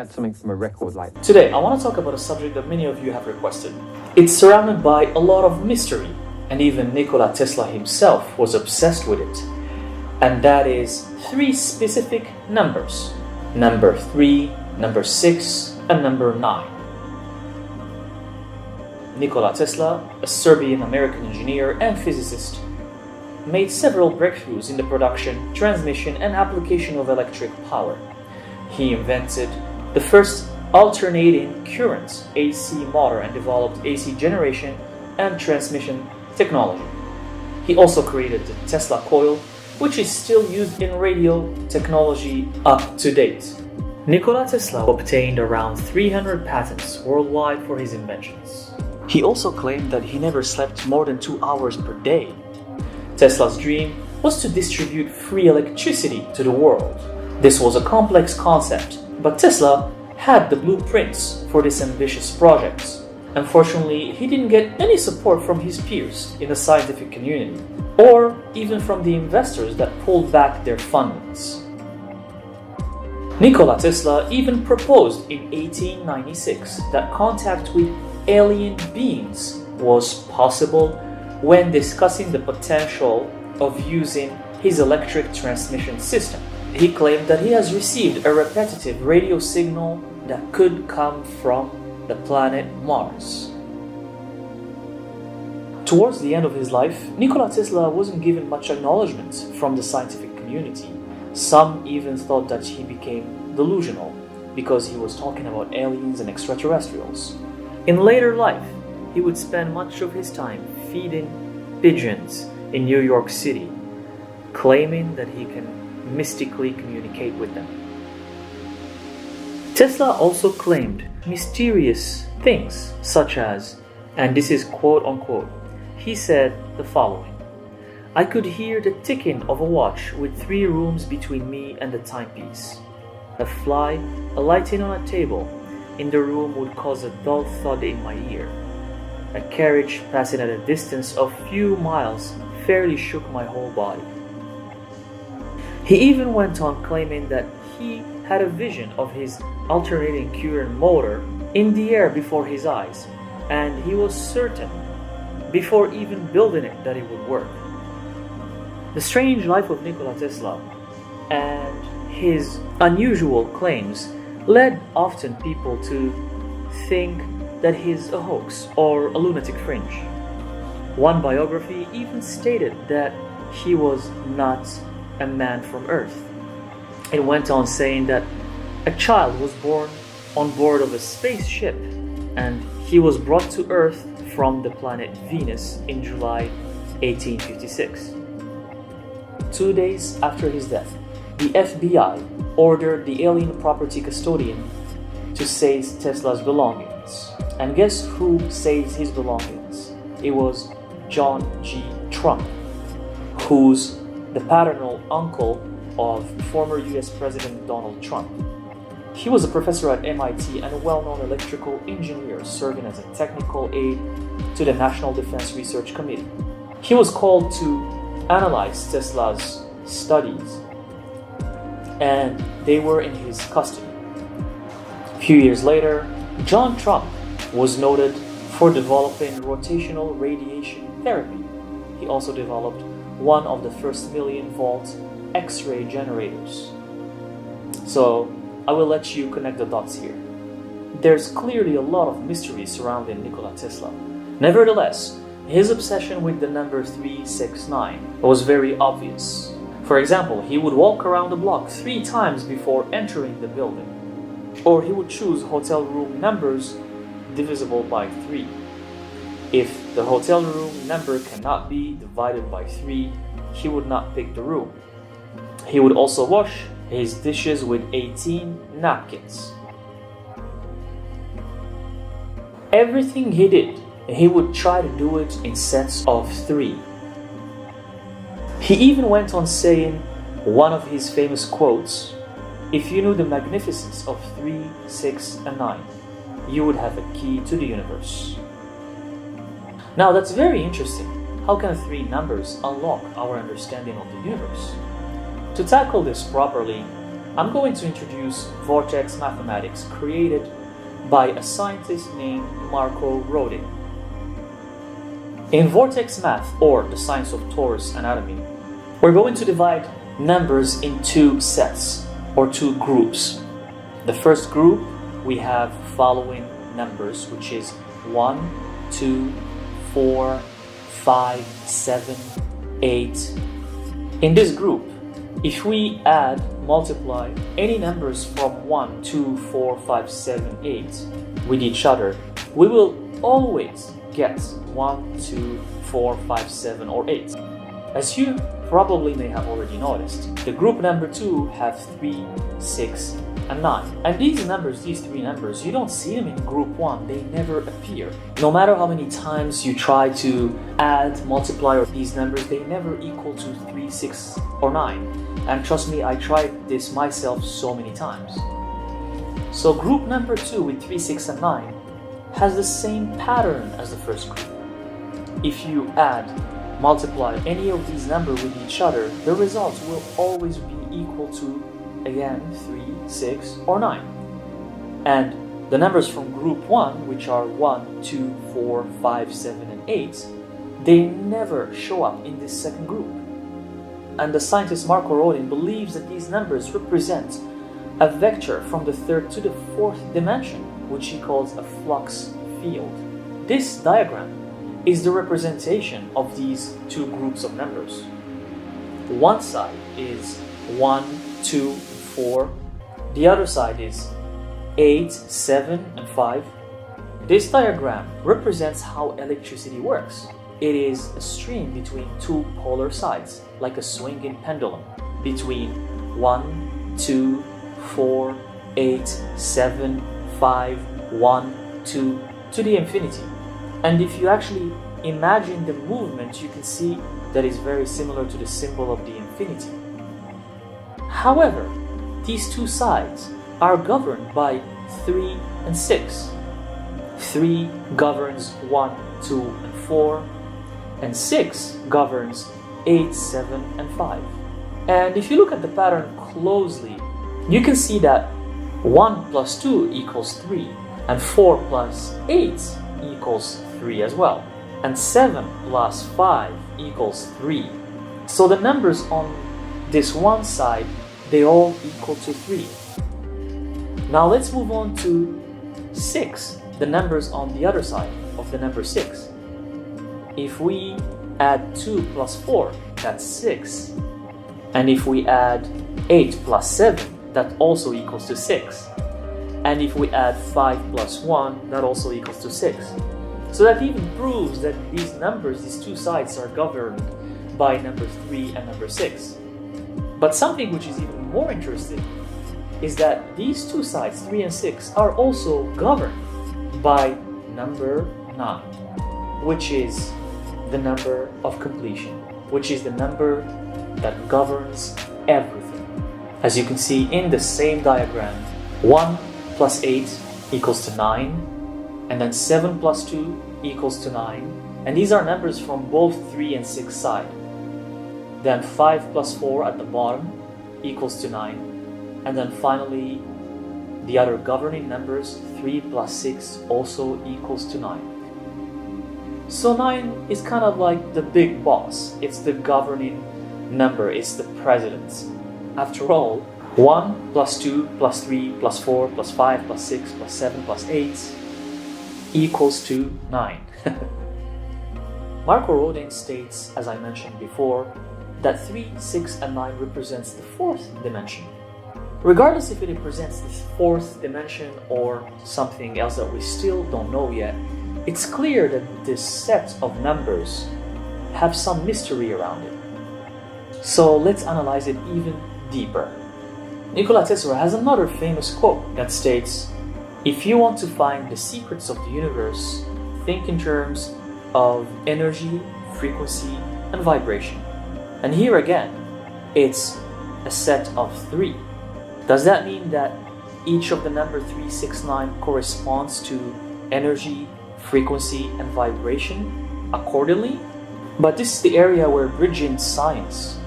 had something from a record like that. Today, I want to talk about a subject that many of you have requested. It's surrounded by a lot of mystery, and even Nikola Tesla himself was obsessed with it. And that is 3 specific numbers. Number 3, number 6, and number 9. Nikola Tesla, a Serbian-American engineer and physicist, made several breakthroughs in the production, transmission, and application of electric power. He invented the first alternating current AC motor and developed AC generation and transmission technology. He also created the Tesla coil, which is still used in radio technology up to date. Nikola Tesla obtained around 300 patents worldwide for his inventions. He also claimed that he never slept more than 2 hours per day. Tesla's dream was to distribute free electricity to the world. This was a complex concept, but Tesla had the blueprints for this ambitious project. Unfortunately, he didn't get any support from his peers in the scientific community, or even from the investors that pulled back their fundings. Nikola Tesla even proposed in 1896 that contact with alien beings was possible when discussing the potential of using his electric transmission system. He claimed that he has received a repetitive radio signal that could come from the planet Mars. Towards the end of his life, Nikola Tesla wasn't given much acknowledgement from the scientific community. Some even thought that he became delusional because he was talking about aliens and extraterrestrials. In later life, he would spend much of his time feeding pigeons in New York City, claiming that he can mystically communicate with them. Tesla also claimed mysterious things such as, and this is quote unquote, he said the following: "I could hear the ticking of a watch with 3 rooms between me and the timepiece. A fly alighting on a table in the room would cause a dull thud in my ear. A carriage passing at a distance of few miles fairly shook my whole body." He even went on claiming that he had a vision of his alternating current motor in the air before his eyes, and he was certain, before even building it, that it would work. The strange life of Nikola Tesla and his unusual claims led often people to think that he's a hoax or a lunatic fringe. One biography even stated that he was not a man from Earth. It went on saying that a child was born on board of a spaceship and he was brought to Earth from the planet Venus in July 1856. 2 days after his death, the FBI ordered the alien property custodian to seize Tesla's belongings. And guess who seized his belongings? It was John G. Trump, who's the paternal uncle of former US President Donald Trump. He was a professor at MIT and a well-known electrical engineer serving as a technical aide to the National Defense Research Committee. He was called to analyze Tesla's studies, and they were in his custody. A few years later, John Trump was noted for developing rotational radiation therapy. He also developed one of the first million-volt X-ray generators. So, I will let you connect the dots here. There's clearly a lot of mystery surrounding Nikola Tesla. Nevertheless, his obsession with the number 369 was very obvious. For example, he would walk around the block 3 times before entering the building. Or he would choose hotel room numbers divisible by 3. If the hotel room number cannot be divided by 3, he would not pick the room. He would also wash his dishes with 18 napkins. Everything he did, he would try to do it in sets of 3. He even went on saying one of his famous quotes: "If you knew the magnificence of 3, 6, and 9, you would have a key to the universe." Now that's very interesting. How can 3 numbers unlock our understanding of the universe? To tackle this properly, I'm going to introduce vortex mathematics created by a scientist named Marco Rodin. In vortex math, or the science of torus anatomy, we're going to divide numbers in two sets, or two groups. The first group, we have following numbers, which is 1, 2, 4, 5, 7, 8. In this group, if we add, multiply any numbers from 1, 2, 4, 5, 7, 8 with each other, we will always get 1, 2, 4, 5, 7, or 8. As you probably may have already noticed, the group number 2 have 3, 6, and 9. And these three numbers, you don't see them in group 1, they never appear. No matter how many times you try to add, multiply these numbers, they never equal to 3, 6, or 9. And trust me, I tried this myself so many times. So group number 2 with 3, 6, and 9 has the same pattern as the first group. If you add, multiply any of these numbers with each other, the results will always be equal to, again, 3, 6, or 9. And the numbers from group 1, which are 1, 2, 4, 5, 7, and 8, they never show up in this second group. And the scientist Marco Rodin believes that these numbers represent a vector from the third to the fourth dimension, which he calls a flux field. This diagram is the representation of these two groups of numbers. One side is 1, 2, 4. The other side is 8, 7, and 5. This diagram represents how electricity works. It is a stream between two polar sides, like a swinging pendulum, between 1, 2, 4, 8, 7, 5, 1, 2, to the infinity. And if you actually imagine the movement, you can see that is very similar to the symbol of the infinity. However, these two sides are governed by 3 and 6. 3 governs 1, 2, and 4, and 6 governs 8, 7, and 5. And if you look at the pattern closely, you can see that 1 plus 2 equals 3, and 4 plus 8 equals 3 as well, and 7 plus 5 equals 3. So the numbers on this one side, they all equal to 3. Now let's move on to 6, the numbers on the other side of the number 6. If we add 2 plus 4, that's 6. And if we add 8 plus 7, that also equals to 6. And if we add 5 plus 1, that also equals to 6. So that even proves that these numbers, these two sides, are governed by number 3 and number 6. But something which is even more interesting is that these two sides, 3 and 6, are also governed by number 9, which is the number of completion, which is the number that governs everything. As you can see in the same diagram, 1 plus 8 equals to 9, and then 7 plus 2 equals to 9, and these are numbers from both 3 and 6 side. Then 5 plus 4 at the bottom equals to 9, and then finally the other governing numbers, 3 plus 6, also equals to 9. So 9 is kind of like the big boss. It's the governing number, it's the president. After all, 1 plus 2 plus 3 plus 4 plus 5 plus 6 plus 7 plus 8 equals to 9. Marco Rodin states, as I mentioned before, that 3, 6, and 9 represents the fourth dimension. Regardless if it represents the fourth dimension or something else that we still don't know yet, it's clear that this set of numbers have some mystery around it. So let's analyze it even deeper. Nikola Tesla has another famous quote that states, "If you want to find the secrets of the universe, think in terms of energy, frequency, and vibration." And here again, it's a set of 3. Does that mean that each of the number 3, 6, 9 corresponds to energy, frequency, and vibration accordingly? But this is the area where bridging science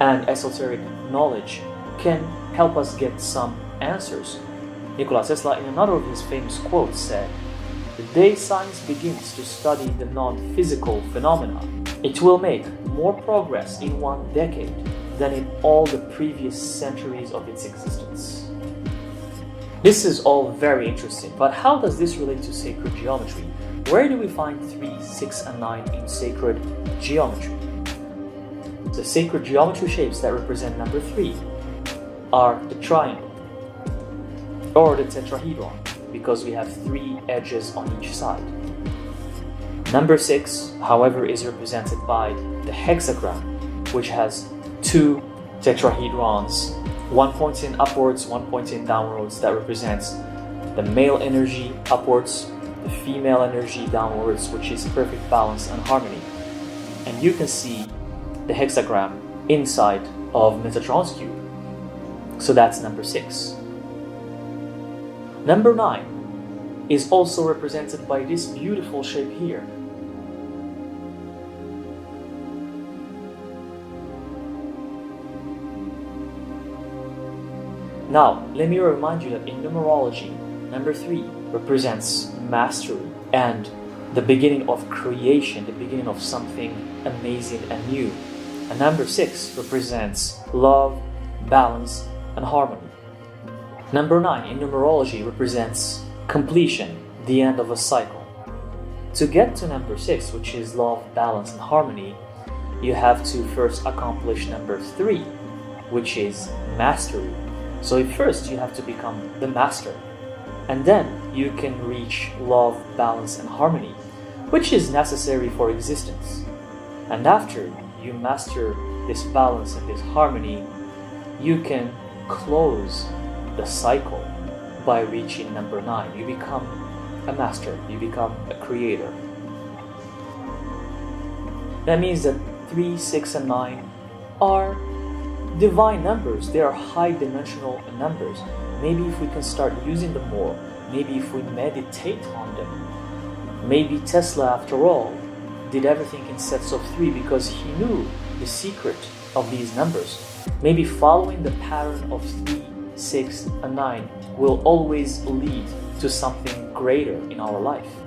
and esoteric knowledge can help us get some answers. Nikola Tesla, in another of his famous quotes, said, "The day science begins to study the non-physical phenomena, it will make more progress in 1 decade than in all the previous centuries of its existence." This is all very interesting, but how does this relate to sacred geometry? Where do we find 3, 6, and 9 in sacred geometry? The sacred geometry shapes that represent number 3 are the triangle or the tetrahedron, because we have 3 edges on each side. Number 6, however, is represented by the hexagram, which has 2 tetrahedrons, one pointing upwards, one pointing downwards, that represents the male energy upwards, the female energy downwards, which is perfect balance and harmony. And you can see the hexagram inside of Metatron's cube. So that's number 6. Number 9 is also represented by this beautiful shape here. Now, let me remind you that in numerology, number 3 represents mastery and the beginning of creation, the beginning of something amazing and new. And number 6 represents love, balance, and harmony. Number 9 in numerology represents completion, the end of a cycle. To get to number 6, which is love, balance, and harmony, you have to first accomplish number 3, which is mastery. So first you have to become the master, and then you can reach love, balance, and harmony, which is necessary for existence. And after you master this balance and this harmony, you can close the cycle by reaching number 9. You become a master, you become a creator. That means that 3, 6, and 9 are divine numbers. They are high dimensional numbers. Maybe if we can start using them more, maybe if we meditate on them, maybe Tesla, after all, did everything in sets of 3 because he knew the secret of these numbers. Maybe following the pattern of 3, 6, and 9 will always lead to something greater in our life.